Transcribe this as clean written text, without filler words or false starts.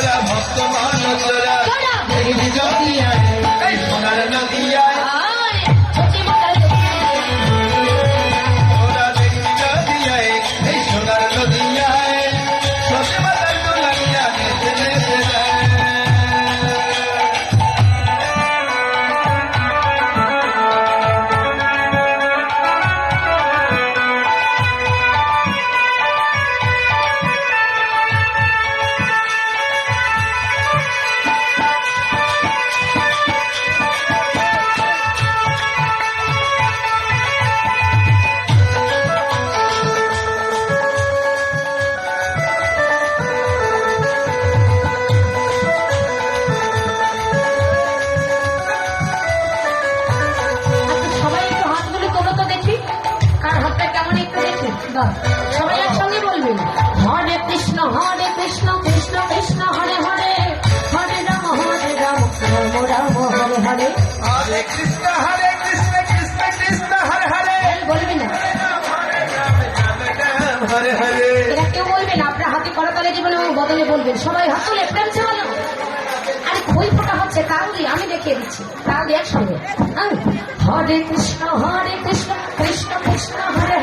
তোরা ভক্ত মানবরা দেখবি যদি আয় এই সোনার নদিয়ায় তোরা দেখবি যদি আয় এই সোনার নদিয়ায় সত্যি মাতার দুলাইয়া নেচে নেচে যায়। সবাই একসঙ্গে বলবেন হরে কৃষ্ণ কৃষ্ণ কৃষ্ণ হরে হরে হরে রাম রাম রাম হরে হরে হরে কৃষ্ণ কৃষ্ণ কৃষ্ণ হরে হরে বলবেন না হরে হরে এরা কেউ বলবেন আপনার হাতে করতালে জীবনে বদলে বলবেন সবাই হাত তুলে প্রেম সে বলো আরে খই ফোটা হচ্ছে তাহলে আমি দেখিয়ে দিচ্ছি তাহলে একসঙ্গে হরে কৃষ্ণ কৃষ্ণ কৃষ্ণ হরে